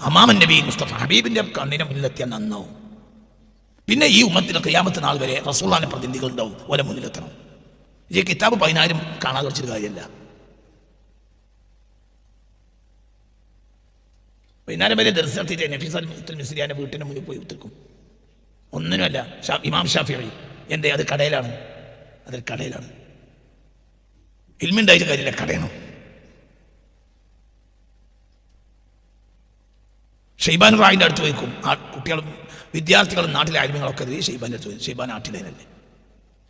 അമാമൻ നബി മുസ്തഫ ഹബീബിന്റെ കണ്ണിനെ മുന്നിലെത്തിയാൽ നന്നാവും. പിന്നെ ഈ ഉമ്മത്തിന് ഖിയാമത്ത് നാൾ വരെ റസൂലുള്ളാഹിന്റെ പ്രതിനിധികൾ ഉണ്ടാവും, ഓലെ മുന്നിലെത്തണം. ഈ കിതാബ് 10,000 കാണാതെ വെച്ചൊരു കാര്യമല്ല. 10,000 വരെ ദർസ് നടത്തിയിട്ട് നഫീസ് മിസ്രിയാന്റെ വീട്ടിന്റെ മുന്നിൽ പോയി ഉത്തർക്കും. ഒന്നിനുമല്ല. ഇമാം ഷാഫിഈ എന്തേ അത് കടയിലാണ്, അതൊരു കടയിലാണ്. ഇൽമുണ്ടായിട്ട് കാര്യമില്ല, കടയണം. ഷെയ്ബാൻ റായിൻ്റെ അടുത്ത് ചോദിക്കും. ആ കുട്ടികളും വിദ്യാർത്ഥികളും നാട്ടിലെ ആലിമ്യങ്ങളൊക്കെ ഷെയ്ബാൻ്റെ അടുത്ത് ചോദിക്കും. ഷെയ്ബാൻ നാട്ടിലേനല്ലേ,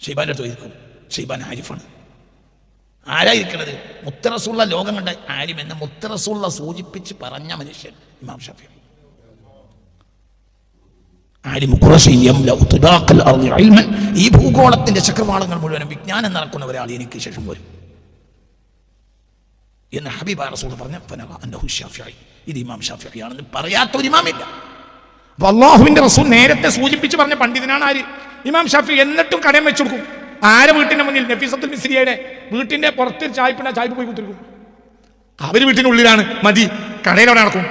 ഷെയ്ബാൻ്റെ അടുത്ത് ചോദിക്കും. ഷെയ്ബാൻ ആരിഫാണ്. ആരായിരിക്കണത്? മുത്തറസൂള്ള ലോകം കണ്ട ആലിം എന്ന മുത്തറസൂള്ള സൂചിപ്പിച്ച് പറഞ്ഞ മനുഷ്യൻ ഇമാം ഷാഫിഈ. ഈ ഭൂഗോളത്തിന്റെ ചക്രവാളങ്ങൾ മുഴുവനും വിജ്ഞാനം നടക്കുന്ന ഒരാൾ എനിക്ക് ശേഷം വരും എന്ന് ഹബീബ റസൂൽ പറഞ്ഞ ഇത് ഇമാം ഷാഫിഈ ആണെന്ന് പറയാത്ത ഒരു ഇമാമില്ല. അപ്പൊ അള്ളാഹുവിന്റെ റസൂൽ നേരത്തെ സൂചിപ്പിച്ച് പറഞ്ഞ പണ്ഡിതനാണ് ആര്? ഇമാം ഷാഫിഈ. എന്നിട്ടും കടയം വെച്ചു കൊടുക്കും. ആരെ വീട്ടിന്റെ മുന്നിൽ? നഫീസത്തുൽ മിസ്രിയയുടെ വീട്ടിന്റെ പുറത്ത് ചായ്പിണ്ട ചായ്പ് പോയി കുത്തിരിക്കും. അവര് വീട്ടിനുള്ളിലാണ്, മതി, കടയിലവിടെ നടക്കും.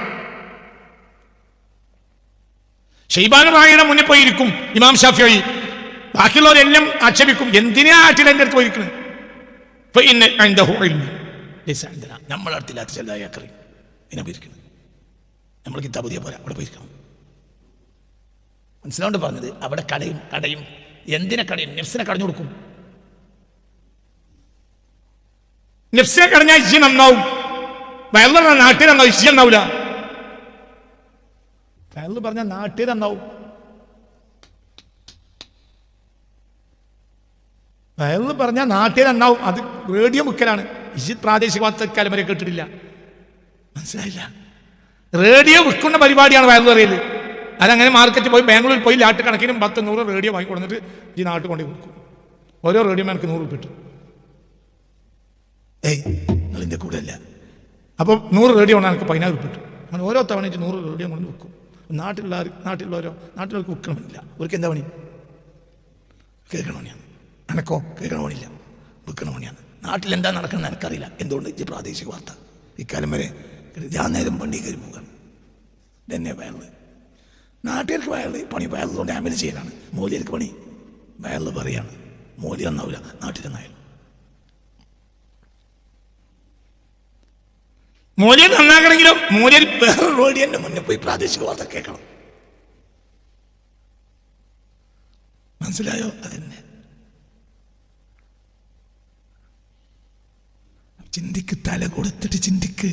ഷെയ്ബാൻ റായിയുടെ മുന്നിൽ പോയിരിക്കും ഇമാം ഷാഫിഈ. ബാക്കിയുള്ളവരെല്ലാം ആക്ഷേപിക്കും, എന്തിനാ ആറ്റിൽ എൻ്റെ അടുത്ത് പോയിരിക്കുന്നത്? നമ്മളെ അടുത്തില്ലാത്ത ചെറുതായി അക്കറി ഇതിനെ പോയിരിക്കുന്നത്. നമ്മൾ കിതാബ് പുതിയ പോരാ, അവിടെ പോയിരിക്കണം. മനസ്സിലാണ്ട് പറഞ്ഞത്. അവിടെ കടയും എന്തിനെ കടയും? നെഫ്സിനെ കടഞ്ഞു കൊടുക്കും. നെഫ്സിനെ കടഞ്ഞാൽ ഇജ്ജ് നന്നാവും. വയറുള്ള നാട്ടിൽ നന്നാവും, ഇജ്ജ് നന്നാവൂല. വയറിൽ പറഞ്ഞാൽ നാട്ടിൽ നന്നാവും. വയറിൽ പറഞ്ഞാൽ നാട്ടിൽ നന്നാവും. അത് റേഡിയോ മുക്കലാണ്. ഇജ്ജ് പ്രാദേശിക വാർത്തക്കാലം വരെ കേട്ടിട്ടില്ല. മനസ്സിലായില്ല? റേഡിയോ വിൽക്കുന്ന പരിപാടിയാണ് വയറിൽ അറിയല്. അതങ്ങനെ മാർക്കറ്റിൽ പോയി ബാംഗ്ലൂരിൽ പോയി ലാട്ട് കണക്കിനും 10-100 റേഡിയോ വാങ്ങിക്കൊണ്ടിട്ട് ഈ നാട്ടിൽ കൊണ്ടു കൊടുക്കും. ഓരോ റേഡിയോ എനിക്ക് 100 രൂപ കിട്ടും. നിങ്ങളിൻ്റെ കൂടെ അല്ല. അപ്പോൾ 100 റേഡിയോ കൊണ്ട് എനിക്ക് 14 രൂപ കിട്ടും. അങ്ങനെ ഓരോ തവണ 100 റേഡിയോ കൊണ്ട് വെക്കും. നാട്ടിലുള്ളവർക്ക് വിൽക്കണമില്ല. അവർക്ക് എന്താ പണി? കേൾക്കണ പണിയാണ്. എനക്കോ കേൾക്കണ പണിയില്ല, വിൽക്കണ പണിയാണ്. നാട്ടിലെന്താ നടക്കണമെന്ന് എനിക്കറിയില്ല. എന്തുകൊണ്ട്? ഇത് പ്രാദേശിക വാർത്ത. ഇക്കാലം വരെ ഞാൻ നേരം വണ്ടി കയറി പോകാണ്. ഇതെന്നെ വയറിൽ നാട്ടുകാർക്ക് വയറിൽ പണി. വയറിലുകൊണ്ട് ആമിൽ ചെയ്യലാണ്. മൂല്യർക്ക് പണി വയറിൽ പറയാണ്. മൂല്യം നന്നാവില്ല, നാട്ടിൽ നന്നായാലും. മൂല്യം നന്നാക്കണമെങ്കിലും മൂല്യം വേറെ റേഡിയോന്റെ മുന്നിൽ പോയി പ്രാദേശിക വാർത്ത കേൾക്കണം. മനസ്സിലായോ? അതന്നെ. ചിന്തിക്ക്, തല കൊടുത്തിട്ട് ചിന്തിക്ക്.